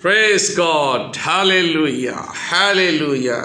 Praise God. Hallelujah. Hallelujah.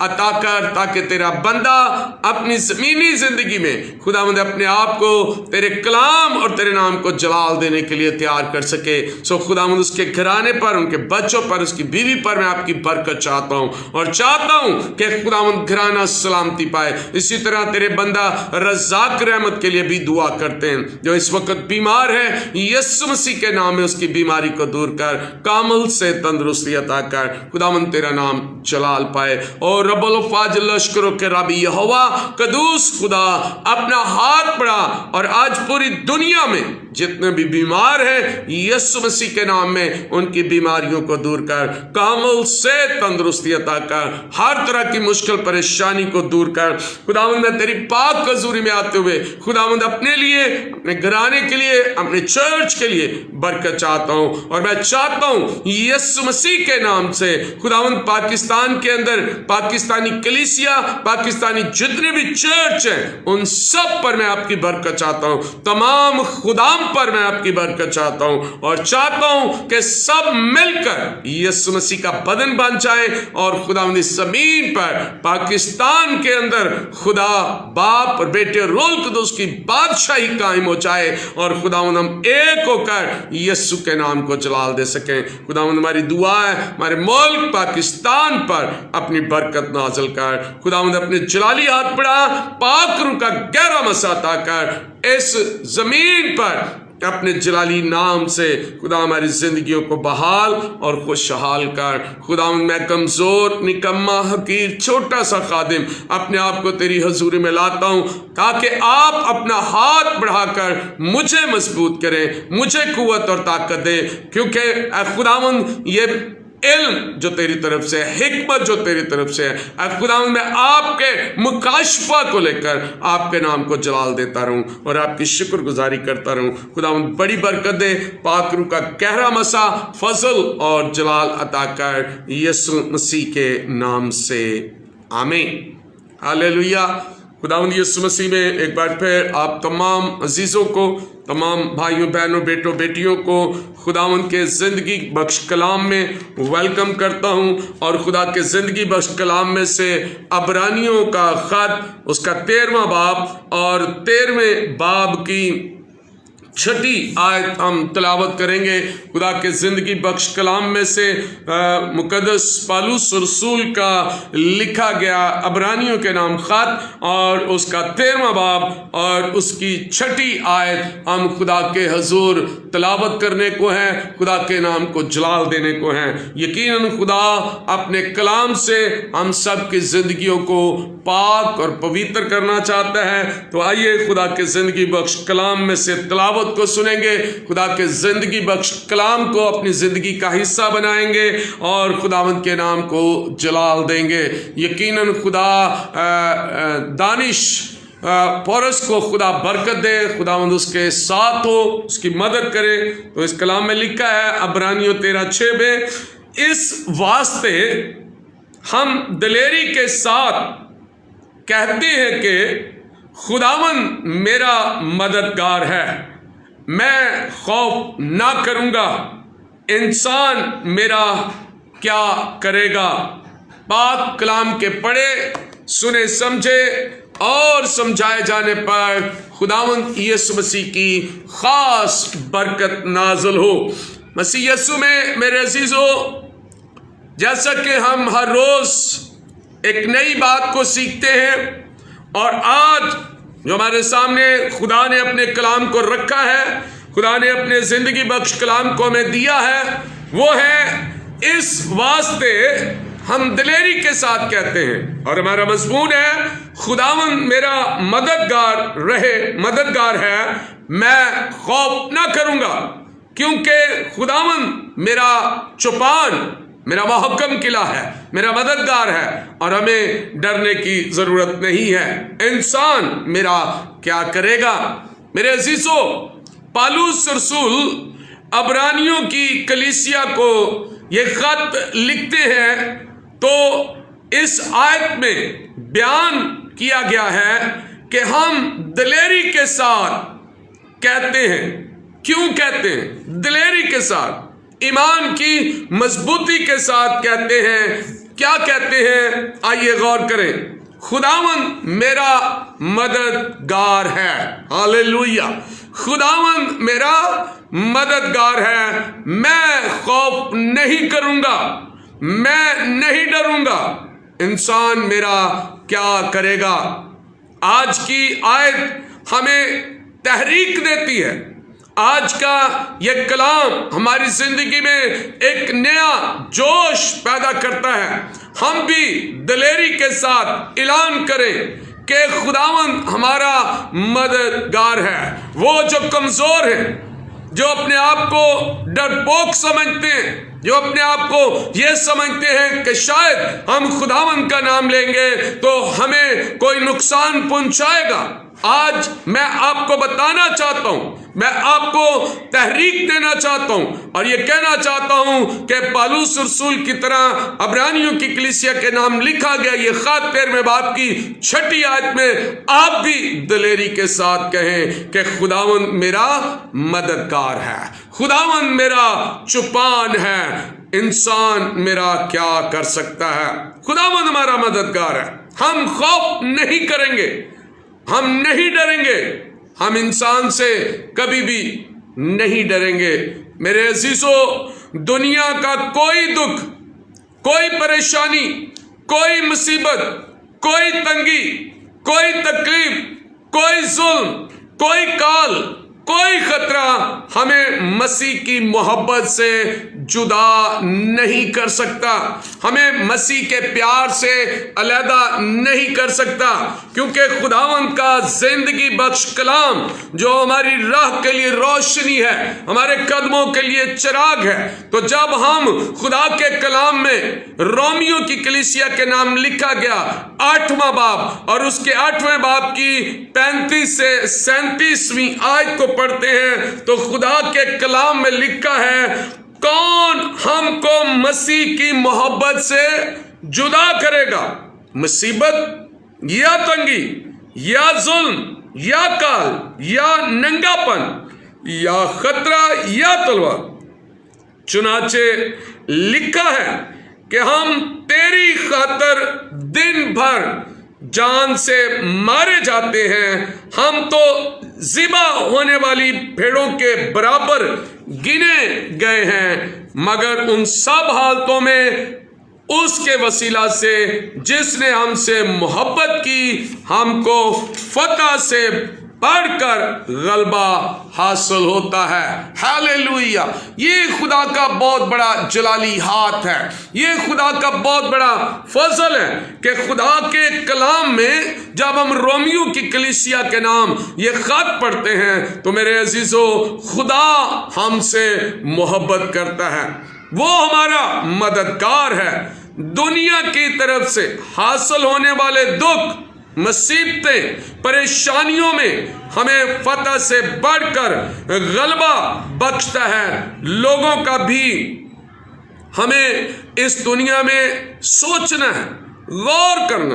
عطا کر تاکہ تیرا بندہ اپنی زمینی زندگی میں خداوند اپنے آپ کو تیرے کلام اور تیرے نام کو جلال دینے کے لیے تیار کر سکے. سو خداوند اس کے گھرانے پر، ان کے بچوں پر، اس کی بیوی پر میں آپ کی برکت چاہتا ہوں اور چاہتا ہوں کہ خداوند گھرانہ سلامتی پائے. اسی طرح تیرے بندہ رزاق رحمت کے لیے بھی دعا کرتے ہیں جو اس وقت بیمار ہے، یسوع مسیح کے نام میں اس کی بیماری کو دور کر، کامل سے تندرستی عطا کر. خداوند تیرا نام جلال پائے. اور رب الفاظ لشکروں کے رب یہوہ قدوس خدا اپنا ہاتھ بڑھا اور آج پوری دنیا میں جتنے بھی بیمار ہیں یسوع مسیح کے نام میں ان کی بیماریوں کو دور کر، کامل سے تندرستی عطا کر، ہر طرح کی مشکل پریشانی کو دور کر. خداوند میں تیری پاک حضوری میں آتے ہوئے خداوند اپنے لیے، اپنے گھرانے کے لیے، اپنے چرچ کے لیے برکت چاہتا ہوں. اور میں چاہتا ہوں یسوع مسیح کے نام سے خداوند پاکستان کے اندر پاکستانی کلیسیا، پاکستانی جتنے بھی چرچ ہیں ان سب پر میں آپ کی برکت چاہتا ہوں. تمام خدام پر میں آپ کی برکت چاہتا ہوں اور چاہتا ہوں کہ سب مل کر یسوع مسیح کا بدن بن جائیں اور خداوند اس زمین پر پاکستان کے اندر خدا باپ اور بیٹے اور روح القدس کی بادشاہی قائم ہو جائے اور خداوند ہم ایک ہو کر یسوع کے نام کو جلال دے سکیں. خداوند ہماری دعا ہے ہمارے ملک پاکستان پر اپنی برکت نازل کر. خداوند اپنے جلالی ہاتھ بڑھا، پاک روح کا گہرا مسا عطا کر، اس زمین پر اپنے جلالی نام سے خدا ہماری زندگیوں کو بحال اور خوشحال کر. خداوند میں کمزور، نکما، حقیر، چھوٹا سا خادم اپنے آپ کو تیری حضوری میں لاتا ہوں تاکہ آپ اپنا ہاتھ بڑھا کر مجھے مضبوط کریں، مجھے قوت اور طاقت دے، کیونکہ اے خداوند یہ علم جو تیری طرف سے ہے، حکمت جو تیری طرف سے ہے، اے خداوند میں آپ کے مکاشفہ کو لے کر آپ کے نام کو جلال دیتا رہوں اور آپ کی شکر گزاری کرتا رہوں. خداوند بڑی برکت دے، پاک روح کا گہرا مسا، فضل اور جلال عطا کر یسوع مسیح کے نام سے، آمین. ہاللیلویہ. خداوند یسوع مسیح میں ایک بار پھر آپ تمام عزیزوں کو، تمام بھائیوں بہنوں بیٹوں بیٹیوں کو خداوند کے زندگی بخش کلام میں ویلکم کرتا ہوں. اور خدا کے زندگی بخش کلام میں سے عبرانیوں کا خط، اس کا 13واں باب اور 13ویں باب کی 6 آیت ہم تلاوت کریں گے. خدا کے زندگی بخش کلام میں سے مقدس پالوس رسول کا لکھا گیا عبرانیوں کے نام خط اور اس کا 13واں باب اور اس کی 6 آیت ہم خدا کے حضور تلاوت کرنے کو ہیں، خدا کے نام کو جلال دینے کو ہیں. یقیناً خدا اپنے کلام سے ہم سب کی زندگیوں کو پاک اور پویتر کرنا چاہتا ہے. تو آئیے خدا کے زندگی بخش کلام میں سے تلاوت کو سنیں گے، خدا کے زندگی بخش کلام کو اپنی زندگی کا حصہ بنائیں گے اور خداوند کے نام کو جلال دیں گے. یقیناً خدا دانش پورس کو خدا برکت دے، خداوند اس کے ساتھ ہو، اس کی مدد کرے. تو اس کلام میں لکھا ہے عبرانیوں 13:6 میں، اس واسطے ہم دلیری کے ساتھ کہتے ہیں کہ خداوند میرا مددگار ہے، میں خوف نہ کروں گا، انسان میرا کیا کرے گا. پاک کلام کے پڑھے، سنے، سمجھے اور سمجھائے جانے پر خداوند یسوع مسیح کی خاص برکت نازل ہو. مسیح یسوع میں میرے عزیزو، جیسا کہ ہم ہر روز ایک نئی بات کو سیکھتے ہیں اور آج جو ہمارے سامنے خدا نے اپنے کلام کو رکھا ہے، خدا نے اپنے زندگی بخش کلام کو ہمیں دیا ہے، وہ ہے اس واسطے ہم دلیری کے ساتھ کہتے ہیں. اور ہمارا مضمون ہے خداوند میرا مددگار ہے، میں خوف نہ کروں گا، کیونکہ خداوند میرا چوپان، میرا محکم قلعہ ہے، میرا مددگار ہے اور ہمیں ڈرنے کی ضرورت نہیں ہے. انسان میرا کیا کرے گا؟ میرے عزیزو، پالوس رسول عبرانیوں کی کلیسیا کو یہ خط لکھتے ہیں تو اس آیت میں بیان کیا گیا ہے کہ ہم دلیری کے ساتھ کہتے ہیں. کیوں کہتے ہیں؟ دلیری کے ساتھ، ایمان کی مضبوطی کے ساتھ کہتے ہیں کیا کہتے ہیں؟ آئیے غور کریں۔ خداوند میرا مددگار ہے، ہاللیلویہ، خداوند میرا مددگار ہے، میں خوف نہیں کروں گا، میں نہیں ڈروں گا۔ انسان میرا کیا کرے گا؟ آج کی آیت ہمیں تحریک دیتی ہے، آج کا یہ کلام ہماری زندگی میں ایک نیا جوش پیدا کرتا ہے۔ ہم بھی دلیری کے ساتھ اعلان کریں کہ خداوند ہمارا مددگار ہے۔ وہ جو کمزور ہیں، جو اپنے آپ کو ڈرپوک سمجھتے ہیں، جو اپنے آپ کو یہ سمجھتے ہیں کہ شاید ہم خداوند کا نام لیں گے تو ہمیں کوئی نقصان پہنچائے گا، آج میں آپ کو بتانا چاہتا ہوں، میں آپ کو تحریک دینا چاہتا ہوں اور یہ کہنا چاہتا ہوں کہ پالوس رسول کی طرح عبرانیوں کی کلیسیا کے نام لکھا گیا یہ خط 13 باب کی 6 آیت میں آپ بھی دلیری کے ساتھ کہیں کہ خداوند میرا مددگار ہے، خداوند میرا چوپان ہے، انسان میرا کیا کر سکتا ہے؟ خداوند ہمارا مددگار ہے، ہم خوف نہیں کریں گے، ہم نہیں ڈریں گے، ہم انسان سے کبھی بھی نہیں ڈریں گے۔ میرے عزیزو، دنیا کا کوئی دکھ، کوئی پریشانی، کوئی مصیبت، کوئی تنگی، کوئی تکلیف، کوئی ظلم، کوئی کال، کوئی خطرہ ہمیں مسیح کی محبت سے جدا نہیں کر سکتا، ہمیں مسیح کے پیار سے علیحدہ نہیں کر سکتا، کیونکہ خداوند کا زندگی بخش کلام جو ہماری راہ کے لیے روشنی ہے، ہمارے قدموں کے لیے چراغ ہے۔ تو جب ہم خدا کے کلام میں رومیو کی کلیسیا کے نام لکھا گیا 8واں باب اور اس کے 8ویں باب کی 35 سے 37ویں آیت کو پڑھتے ہیں تو خدا کے کلام میں لکھا ہے، کون ہم کو مسیح کی محبت سے جدا کرے گا؟ مصیبت یا تنگی یا ظلم یا کال یا ننگا پن یا خطرہ یا تلوار؟ چنانچہ لکھا ہے کہ ہم تیری خاطر دن بھر جان سے مارے جاتے ہیں، ہم تو ذبح ہونے والی بھیڑوں کے برابر گنے گئے ہیں، مگر ان سب حالتوں میں اس کے وسیلہ سے جس نے ہم سے محبت کی ہم کو فتح سے بڑھ کر غلبہ حاصل ہوتا ہے۔ ہاللیلویہ! یہ خدا کا بہت بڑا جلالی ہاتھ ہے، یہ خدا کا بہت بڑا فضل ہے کہ خدا کے کلام میں جب ہم رومیو کی کلیسیا کے نام یہ خط پڑھتے ہیں تو میرے عزیزو، خدا ہم سے محبت کرتا ہے، وہ ہمارا مددگار ہے۔ دنیا کی طرف سے حاصل ہونے والے دکھ، مصیبتیں، پریشانیوں میں ہمیں فتح سے بڑھ کر غلبہ بخشتا ہے۔ لوگوں کا بھی ہمیں اس دنیا میں سوچنا ہے، غور کرنا،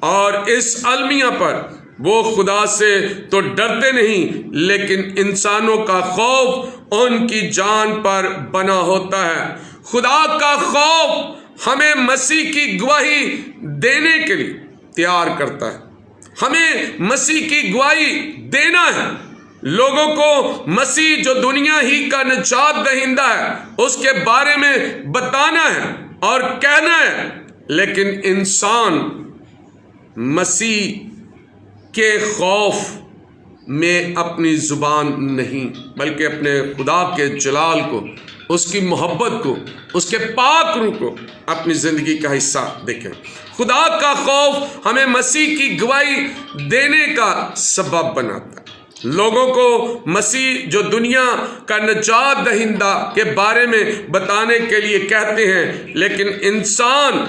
اور اس المیہ پر وہ خدا سے تو ڈرتے نہیں لیکن انسانوں کا خوف ان کی جان پر بنا ہوتا ہے۔ خدا کا خوف ہمیں مسیح کی گواہی دینے کے لیے تیار کرتا ہے، ہمیں مسیح کی گواہی دینا ہے، لوگوں کو مسیح جو دنیا ہی کا نجات دہندہ ہے اس کے بارے میں بتانا ہے اور کہنا ہے، لیکن انسان مسیح کے خوف میں اپنی زبان نہیں بلکہ اپنے خدا کے جلال کو، اس کی محبت کو، اس کے پاک روح کو اپنی زندگی کا حصہ دیکھیں۔ خدا کا خوف ہمیں مسیح کی گواہی دینے کا سبب بناتا ہے، لوگوں کو مسیح جو دنیا کا نجات دہندہ کے بارے میں بتانے کے لیے کہتے ہیں، لیکن انسان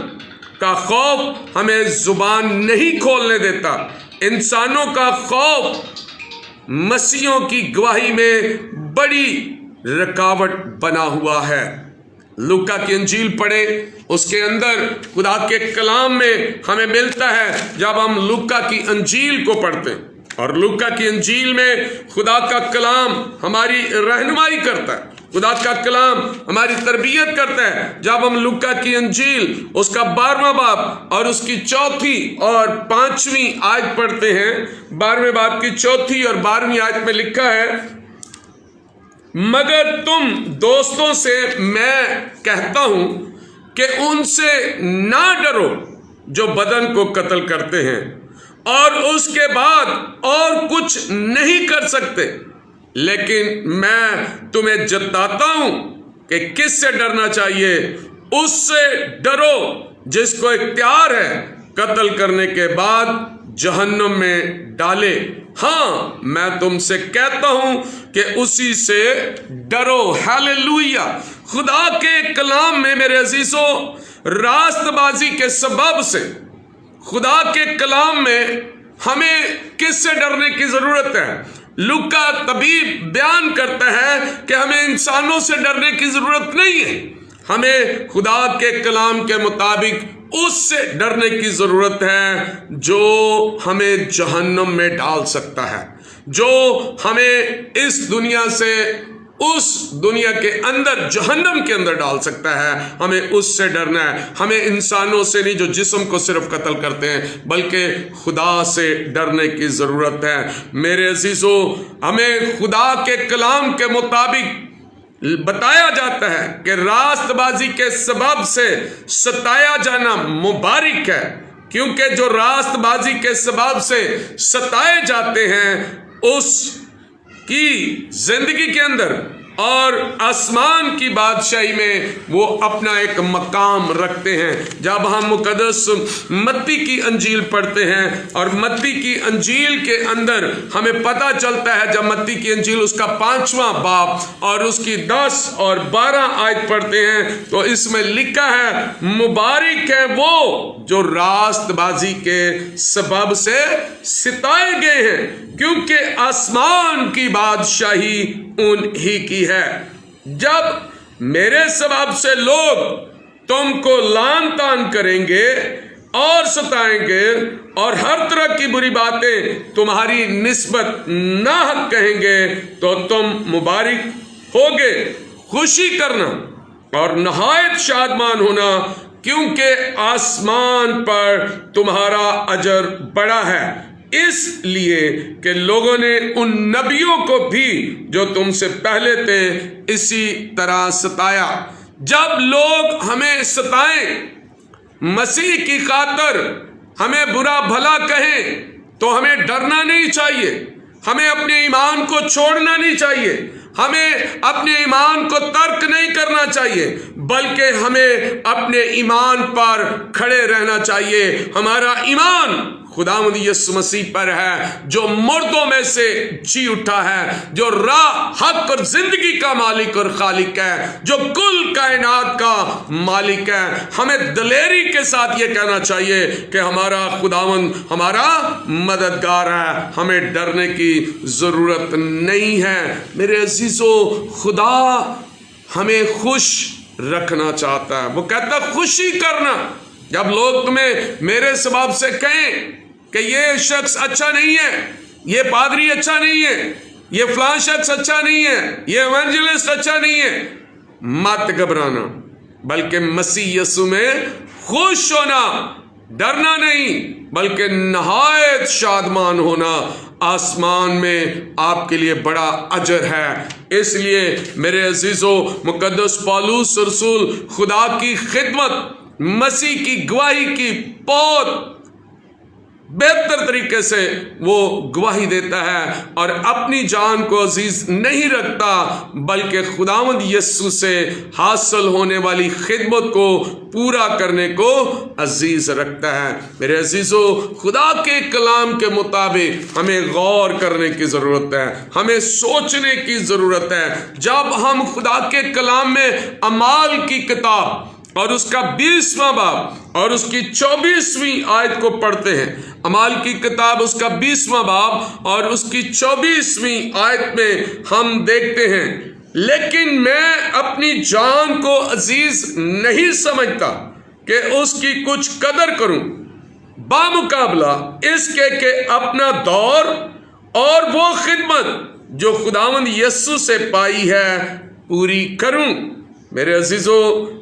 کا خوف ہمیں زبان نہیں کھولنے دیتا۔ انسانوں کا خوف مسیحوں کی گواہی میں بڑی رکاوٹ بنا ہوا ہے۔ لوکا کی انجیل پڑھے، اس کے اندر خدا کے کلام میں ہمیں ملتا ہے، جب ہم لوکا کی انجیل کو پڑھتے ہیں اور لوکا کی انجیل میں خدا کا کلام ہماری رہنمائی کرتا ہے، خدا کا کلام ہماری تربیت کرتا ہے جب ہم لوکا کی انجیل اس کا 12واں باب اور اس کی 4 اور 5 آیت پڑھتے ہیں۔ 12ویں باب کی 4 اور 12ویں آیت میں لکھا ہے، مگر تم دوستوں سے میں کہتا ہوں کہ ان سے نہ ڈرو جو بدن کو قتل کرتے ہیں اور اس کے بعد اور کچھ نہیں کر سکتے، لیکن میں تمہیں جتاتا ہوں کہ کس سے ڈرنا چاہیے۔ اس سے ڈرو جس کو اختیار ہے قتل کرنے کے بعد جہنم میں ڈالے۔ ہاں میں تم سے کہتا ہوں کہ اسی سے ڈرو۔ ہاللیلویہ۔ خدا کے کلام میں میرے عزیزو راست بازی کے سبب سے خدا کے کلام میں ہمیں کس سے ڈرنے کی ضرورت ہے؟ لوکا طبیب بیان کرتا ہے کہ ہمیں انسانوں سے ڈرنے کی ضرورت نہیں ہے، ہمیں خدا کے کلام کے مطابق اس سے ڈرنے کی ضرورت ہے جو ہمیں جہنم میں ڈال سکتا ہے، جو ہمیں اس دنیا سے اس دنیا کے اندر جہنم کے اندر ڈال سکتا ہے۔ ہمیں اس سے ڈرنا ہے، ہمیں انسانوں سے نہیں جو جسم کو صرف قتل کرتے ہیں، بلکہ خدا سے ڈرنے کی ضرورت ہے۔ میرے عزیزو ہمیں خدا کے کلام کے مطابق بتایا جاتا ہے کہ راست بازی کے سبب سے ستایا جانا مبارک ہے، کیونکہ جو راست بازی کے سبب سے ستائے جاتے ہیں اس کی زندگی کے اندر اور آسمان کی بادشاہی میں وہ اپنا ایک مقام رکھتے ہیں۔ جب ہم مقدس متی کی انجیل پڑھتے ہیں اور متی کی انجیل کے اندر ہمیں پتہ چلتا ہے، جب متی کی انجیل اس کا 5واں باب اور اس کی 10 اور 12 آیت پڑھتے ہیں تو اس میں لکھا ہے، مبارک ہے وہ جو راست بازی کے سبب سے ستائے گئے ہیں، کیونکہ آسمان کی بادشاہی انہی کی ہے۔ جب میرے سبب سے لوگ تم کو لعن طعن کریں گے اور ستائیں گے اور ہر طرح کی بری باتیں تمہاری نسبت ناحق کہیں گے تو تم مبارک ہوگے، خوشی کرنا اور نہایت شادمان ہونا، کیونکہ آسمان پر تمہارا اجر بڑا ہے، اس لیے کہ لوگوں نے ان نبیوں کو بھی جو تم سے پہلے تھے اسی طرح ستایا۔ جب لوگ ہمیں ستائیں، مسیح کی خاطر ہمیں برا بھلا کہیں تو ہمیں ڈرنا نہیں چاہیے، ہمیں اپنے ایمان کو چھوڑنا نہیں چاہیے، ہمیں اپنے ایمان کو ترک نہیں کرنا چاہیے، بلکہ ہمیں اپنے ایمان پر کھڑے رہنا چاہیے۔ ہمارا ایمان خداوند یسوع مسیح پر ہے جو مردوں میں سے جی اٹھا ہے، جو راہ، حق اور زندگی کا مالک اور خالق ہے، جو کل کائنات کا مالک ہے۔ ہمیں دلیری کے ساتھ یہ کہنا چاہیے کہ ہمارا خداوند ہمارا مددگار ہے، ہمیں ڈرنے کی ضرورت نہیں ہے۔ میرے عزیزو خدا ہمیں خوش رکھنا چاہتا ہے، وہ کہتا ہے خوشی کرنا۔ جب لوگ تمہیں میرے سبب سے کہیں کہ یہ شخص اچھا نہیں ہے، یہ پادری اچھا نہیں ہے، یہ فلاں شخص اچھا نہیں ہے، یہ ایونجلسٹ اچھا نہیں ہے، مت گھبرانا، بلکہ مسیح یسوع میں خوش ہونا، ڈرنا نہیں بلکہ نہایت شادمان ہونا۔ آسمان میں آپ کے لیے بڑا اجر ہے۔ اس لیے میرے عزیزو مقدس پولس رسول خدا کی خدمت، مسیح کی گواہی کی بہت بہتر طریقے سے وہ گواہی دیتا ہے اور اپنی جان کو عزیز نہیں رکھتا بلکہ خداوند یسوع سے حاصل ہونے والی خدمت کو پورا کرنے کو عزیز رکھتا ہے۔ میرے عزیزو خدا کے کلام کے مطابق ہمیں غور کرنے کی ضرورت ہے، ہمیں سوچنے کی ضرورت ہے۔ جب ہم خدا کے کلام میں اعمال کی کتاب اور اس کا 20واں باب اور اس کی 24ویں آیت کو پڑھتے ہیں، اعمال کی کتاب اس کا 20واں باب اور اس کی 24ویں آیت میں ہم دیکھتے ہیں، لیکن میں اپنی جان کو عزیز نہیں سمجھتا کہ اس کی کچھ قدر کروں، بامقابلہ اس کے کہ اپنا دور اور وہ خدمت جو خداوند یسوع سے پائی ہے پوری کروں۔ میرے عزیزو،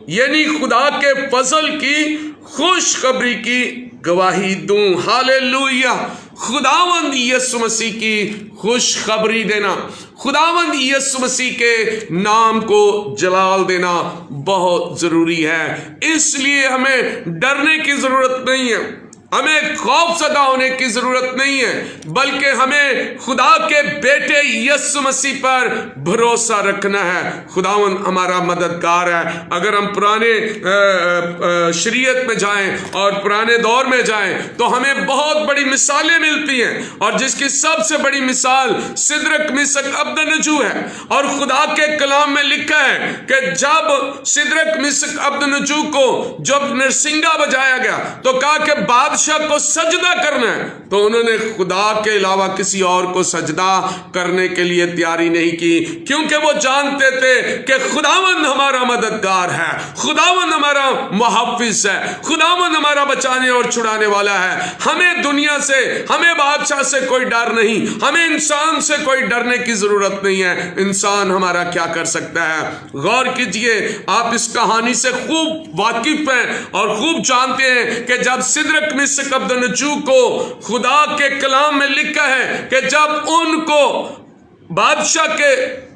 یعنی خدا کے فضل کی خوشخبری کی گواہی دوں۔ ہاللیلویہ! خداوند یسوع مسیح کی خوشخبری دینا، خداوند یسوع مسیح کے نام کو جلال دینا بہت ضروری ہے۔ اس لیے ہمیں ڈرنے کی ضرورت نہیں ہے، ہمیں خوف زدہ ہونے کی ضرورت نہیں ہے، بلکہ ہمیں خدا کے بیٹے یسوع مسیح پر بھروسہ رکھنا ہے۔ خداوند ہمارا مددگار ہے۔ اگر ہم پرانے شریعت میں جائیں اور پرانے دور میں جائیں تو ہمیں بہت بڑی مثالیں ملتی ہیں، اور جس کی سب سے بڑی مثال سدرک میشک عبدنجو ہے۔ اور خدا کے کلام میں لکھا ہے کہ جب سدرک میشک عبدنجو کو جب نرسنگا بجایا گیا تو کہا کہ بادشاہ کو سجدہ کرنا ہے، تو انہوں نے خدا کے علاوہ کسی اور کو سجدہ کرنے کے لیے تیاری نہیں کی، کیونکہ وہ جانتے تھے کہ خداوند ہمارا مددگار ہے، خداوند ہمارا محافظ ہے، خداوند ہمارا بچانے اور چھڑانے والا ہے۔ ہمیں دنیا سے، ہمیں بادشاہ سے کوئی ڈر نہیں، ہمیں انسان سے کوئی ڈرنے کی ضرورت نہیں ہے۔ انسان ہمارا کیا کر سکتا ہے؟ غور کیجئے، آپ اس کہانی سے خوب واقف ہیں اور خوب جانتے ہیں کہ جب سدرک میشک عبدنجو کو خدا کے کلام میں لکھا ہے کہ جب ان کو بادشاہ کے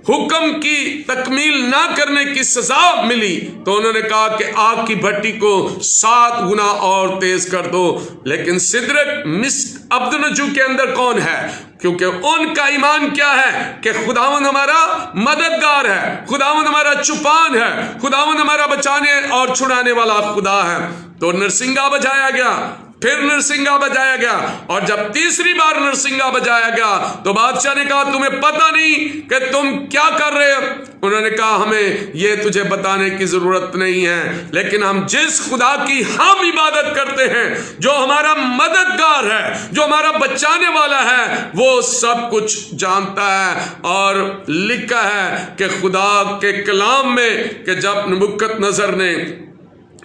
حکم کی تکمیل نہ کرنے کی سزا ملی تو انہوں نے کہا کہ آگ کی بھٹی کو 7 گنا اور تیز کر دو۔ لیکن سدرک میشک عبدنجو کے اندر کون ہے؟ کیونکہ ان کا ایمان کیا ہے کہ خداوند ہمارا مددگار ہے، خداوند ہمارا چوپان ہے، خداوند ہمارا بچانے اور چھڑانے والا خدا ہے۔ تو نرسنگا بجایا گیا، پھر نرسنگا بجایا گیا، اور جب تیسری بار نرسنگا بجایا گیا تو بادشاہ نے کہا تمہیں پتہ نہیں کہ تم کیا کر رہے ہو؟ انہوں نے کہا ہمیں یہ تجھے بتانے کی ضرورت نہیں ہے، لیکن ہم جس خدا کی ہم عبادت کرتے ہیں، جو ہمارا مددگار ہے، جو ہمارا بچانے والا ہے، وہ سب کچھ جانتا ہے۔ اور لکھا ہے کہ خدا کے کلام میں کہ جب نبوکت نظر نے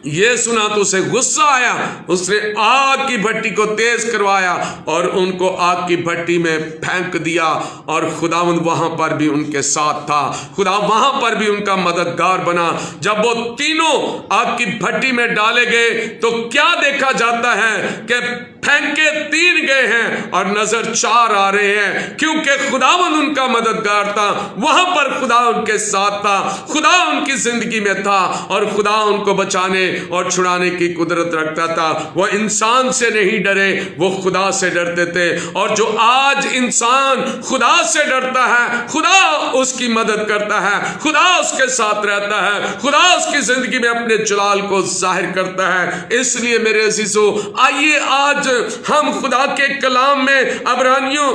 یہ سنا تو اسے غصہ آیا، اس نے آگ کی بھٹی کو تیز کروایا اور ان کو آگ کی بھٹی میں پھینک دیا، اور خداوند وہاں پر بھی ان کے ساتھ تھا، خدا وہاں پر بھی ان کا مددگار بنا۔ جب وہ تینوں آگ کی بھٹی میں ڈالے گئے تو کیا دیکھا جاتا ہے کہ پھینکے 3 گئے ہیں اور نظر 4 آ رہے ہیں، کیونکہ خداوند ان کا مددگار تھا، وہاں پر خدا ان کے ساتھ تھا، خدا ان کی زندگی میں تھا، اور خدا ان کو بچانے اور چھڑانے کی قدرت رکھتا تھا۔ وہ انسان سے نہیں ڈرے، وہ خدا سے ڈرتے تھے، اور جو آج انسان خدا سے ڈرتا ہے، خدا اس کی مدد کرتا ہے، خدا اس کے ساتھ رہتا ہے، خدا اس کی زندگی میں اپنے جلال کو ظاہر کرتا ہے۔ اس لیے میرے عزیزو، آئیے آج ہم خدا کے کلام میں عبرانیوں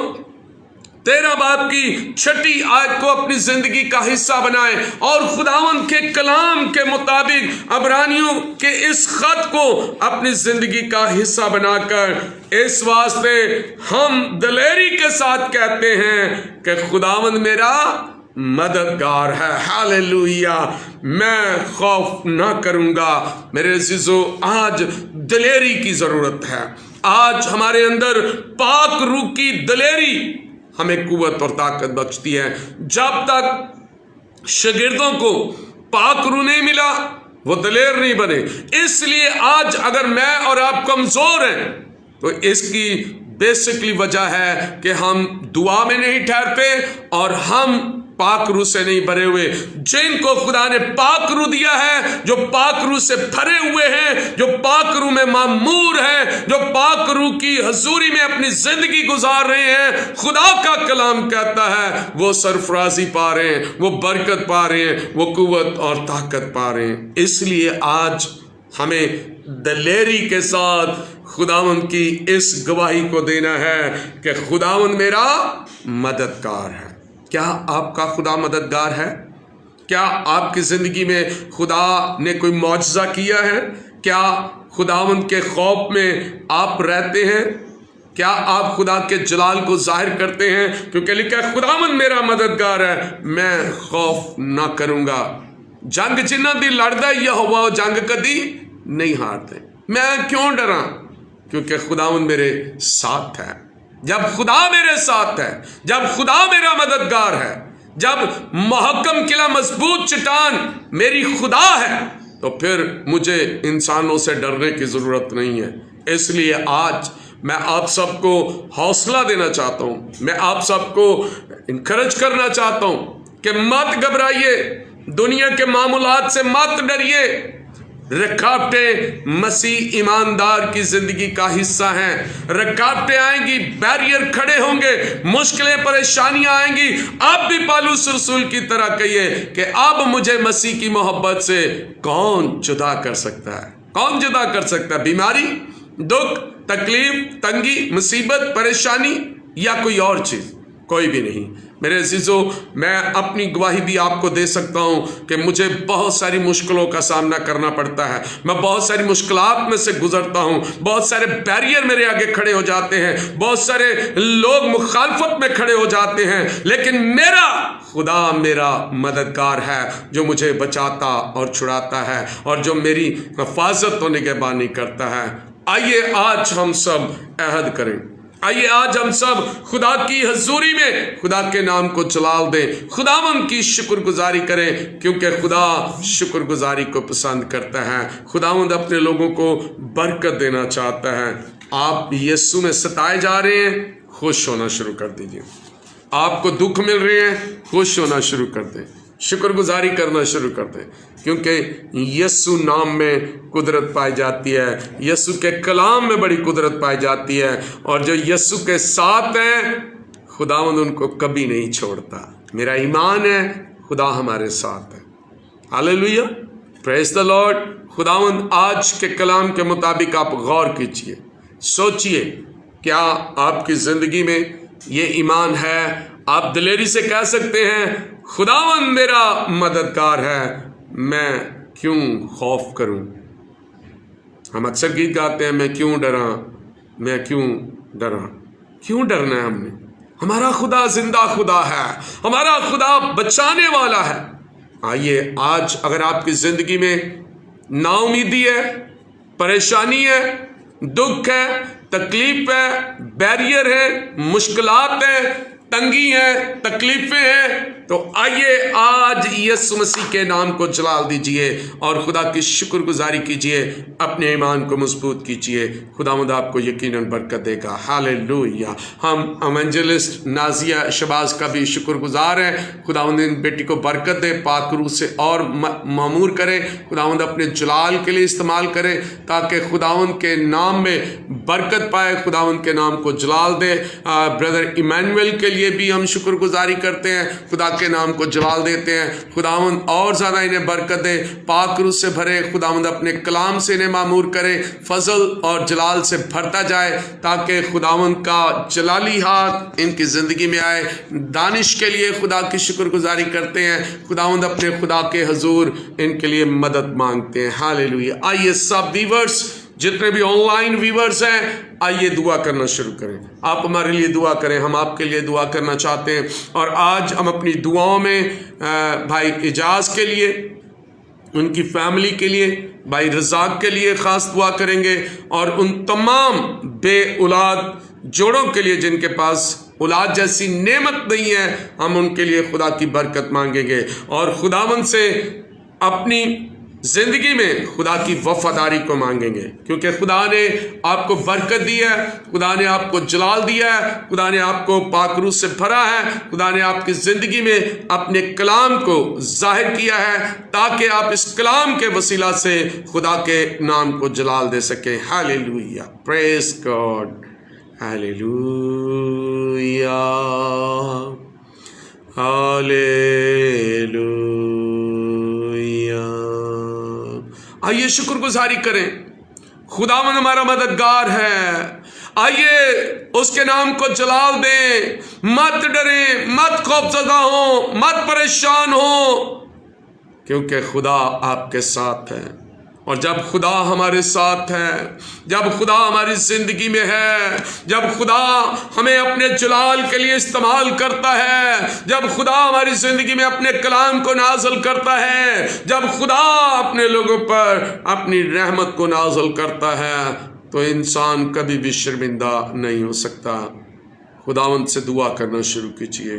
13 باب کی 6 آیت کو اپنی زندگی کا حصہ بنائیں، اور خداوند کے کلام کے مطابق عبرانیوں کے اس خط کو اپنی زندگی کا حصہ بنا کر اس واسطے ہم دلیری کے ساتھ کہتے ہیں کہ خداوند میرا مددگار ہے۔ ہاللیلویہ! میں خوف نہ کروں گا۔ میرے عزیزو، آج دلیری کی ضرورت ہے۔ آج ہمارے اندر پاک روح کی دلیری ہمیں قوت اور طاقت بخشتی ہے۔ جب تک شاگردوں کو پاک روح نہیں ملا وہ دلیر نہیں بنے۔ اس لیے آج اگر میں اور آپ کمزور ہیں تو اس کی بیسکلی وجہ ہے کہ ہم دعا میں نہیں ٹھہرتے اور ہم پاک روح سے نہیں بھرے ہوئے۔ جن کو خدا نے پاک روح دیا ہے، جو پاک روح سے بھرے ہوئے ہیں، جو پاک روح میں معمور ہیں، جو پاک روح کی حضوری میں اپنی زندگی گزار رہے ہیں، خدا کا کلام کہتا ہے وہ سرفرازی پا رہے ہیں، وہ برکت پا رہے ہیں، وہ قوت اور طاقت پا رہے ہیں۔ اس لیے آج ہمیں دلیری کے ساتھ خداوند کی اس گواہی کو دینا ہے کہ خداوند میرا مددگار ہے۔ کیا آپ کا خدا مددگار ہے؟ کیا آپ کی زندگی میں خدا نے کوئی معجزہ کیا ہے؟ کیا خداوند کے خوف میں آپ رہتے ہیں؟ کیا آپ خدا کے جلال کو ظاہر کرتے ہیں؟ کیونکہ لکھا ہے خداوند میرا مددگار ہے، میں خوف نہ کروں گا۔ جنگ جنہ دی لڑدا یہوہ جنگ کدی نہیں ہارتے۔ میں کیوں ڈراں؟ کیونکہ خداوند میرے ساتھ ہے۔ جب خدا میرے ساتھ ہے، جب خدا میرا مددگار ہے، جب محکم قلعہ مضبوط چٹان میری خدا ہے تو پھر مجھے انسانوں سے ڈرنے کی ضرورت نہیں ہے۔ اس لیے آج میں آپ سب کو حوصلہ دینا چاہتا ہوں، میں آپ سب کو انکرج کرنا چاہتا ہوں کہ مت گھبرائیے، دنیا کے معمولات سے مت ڈریے۔ رکاوٹیں مسیح ایماندار کی زندگی کا حصہ ہیں۔ رکاوٹیں آئیں گی، بیریئر کھڑے ہوں گے، مشکلیں پریشانیاں آئیں گی۔ اب بھی پالوس رسول کی طرح کہیے کہ اب مجھے مسیح کی محبت سے کون جدا کر سکتا ہے؟ کون جدا کر سکتا ہے؟ بیماری، دکھ، تکلیف، تنگی، مصیبت، پریشانی یا کوئی اور چیز؟ کوئی بھی نہیں۔ میرے عزیزو، میں اپنی گواہی بھی آپ کو دے سکتا ہوں کہ مجھے بہت ساری مشکلوں کا سامنا کرنا پڑتا ہے، میں بہت ساری مشکلات میں سے گزرتا ہوں، بہت سارے بیریئر میرے آگے کھڑے ہو جاتے ہیں، بہت سارے لوگ مخالفت میں کھڑے ہو جاتے ہیں، لیکن میرا خدا میرا مددگار ہے جو مجھے بچاتا اور چھڑاتا ہے اور جو میری حفاظت و نگہبانی کرتا ہے۔ آئیے آج ہم سب عہد کریں، آئیے آج ہم سب خدا کی حضوری میں خدا کے نام کو جلال دیں، خداوند کی شکر گزاری کریں، کیونکہ خدا شکر گزاری کو پسند کرتا ہے۔ خداوند اپنے لوگوں کو برکت دینا چاہتا ہے۔ آپ یسوع میں ستائے جا رہے ہیں، خوش ہونا شروع کر دیجئے۔ آپ کو دکھ مل رہے ہیں، خوش ہونا شروع کر دیں، شکر گزاری کرنا شروع کر دیں، کیونکہ یسوع نام میں قدرت پائی جاتی ہے، یسوع کے کلام میں بڑی قدرت پائی جاتی ہے، اور جو یسوع کے ساتھ ہیں خداوند ان کو کبھی نہیں چھوڑتا۔ میرا ایمان ہے خدا ہمارے ساتھ ہے۔ ہاللیلویہ، پریز دی لارڈ۔ خداوند آج کے کلام کے مطابق آپ غور کیجئے، سوچئے، کیا آپ کی زندگی میں یہ ایمان ہے؟ آپ دلیری سے کہہ سکتے ہیں خداوند میرا مددگار ہے، میں کیوں خوف کروں؟ ہم اکثر گیت گاتے ہیں، میں کیوں ڈراں، میں کیوں ڈراں؟ کیوں ڈرنا ہے ہم نے؟ ہمارا خدا زندہ خدا ہے، ہمارا خدا بچانے والا ہے۔ آئیے آج اگر آپ کی زندگی میں نا امیدی ہے، پریشانی ہے، دکھ ہے، تکلیف ہے، بیریئر ہے، مشکلات ہیں، تنگی ہیں، تکلیفیں ہیں، تو آئیے آج یسوع مسیح کے نام کو جلال دیجئے اور خدا کی شکر گزاری کیجئے، اپنے ایمان کو مضبوط کیجئے۔ خداوند آپ کو یقیناً برکت دے گا۔ ہاللیلویہ۔ ہم ایونجلسٹ نازیہ شہباز کا بھی شکر گزار ہیں۔ خداوند ان بیٹی کو برکت دے، پاک روح سے اور معمور کرے، خداوند اپنے جلال کے لیے استعمال کرے تاکہ خداوند کے نام میں برکت پائے، خداوند کے نام کو جلال دے۔ بردر ایمینویل کے لیے بھی ہم شکر گزاری کرتے ہیں، خدا کے نام کو جلال دیتے ہیں۔ خداوند اور زیادہ انہیں برکت دے، پاک روح سے بھرے، خداوند اپنے کلام سے انہیں معمور کرے، فضل اور جلال سے بھرتا جائے تاکہ خداوند کا جلالی ہاتھ ان کی زندگی میں آئے۔ دانش کے لیے خدا کی شکر گزاری کرتے ہیں، خداوند اپنے خدا کے حضور ان کے لیے مدد مانگتے ہیں۔ ہاللیلویہ۔ آئیے سب ویورز، جتنے بھی آن لائن ویورز ہیں، آئیے دعا کرنا شروع کریں۔ آپ ہمارے لیے دعا کریں، ہم آپ کے لیے دعا کرنا چاہتے ہیں۔ اور آج ہم اپنی دعاؤں میں بھائی اعجاز کے لیے، ان کی فیملی کے لیے، بھائی رزاق کے لیے خاص دعا کریں گے، اور ان تمام بے اولاد جوڑوں کے لیے جن کے پاس اولاد جیسی نعمت نہیں ہے، ہم ان کے لیے خدا کی برکت مانگیں گے اور خداوند سے اپنی زندگی میں خدا کی وفاداری کو مانگیں گے، کیونکہ خدا نے آپ کو برکت دی ہے، خدا نے آپ کو جلال دیا ہے، خدا نے آپ کو پاک روح سے بھرا ہے، خدا نے آپ کی زندگی میں اپنے کلام کو ظاہر کیا ہے تاکہ آپ اس کلام کے وسیلہ سے خدا کے نام کو جلال دے سکیں۔ ہاللیلویہ، پریز گاڈ، ہاللیلویہ، ہاللیلویہ۔ آئیے شکر گزاری کریں، خداوند ہمارا مددگار ہے، آئیے اس کے نام کو جلال دیں، مت ڈریں، مت خوف زدہ ہوں، مت پریشان ہوں، کیونکہ خدا آپ کے ساتھ ہے۔ اور جب خدا ہمارے ساتھ ہے، جب خدا ہماری زندگی میں ہے، جب خدا ہمیں اپنے جلال کے لیے استعمال کرتا ہے، جب خدا ہماری زندگی میں اپنے کلام کو نازل کرتا ہے، جب خدا اپنے لوگوں پر اپنی رحمت کو نازل کرتا ہے، تو انسان کبھی بھی شرمندہ نہیں ہو سکتا۔ خداوند سے دعا کرنا شروع کیجیے،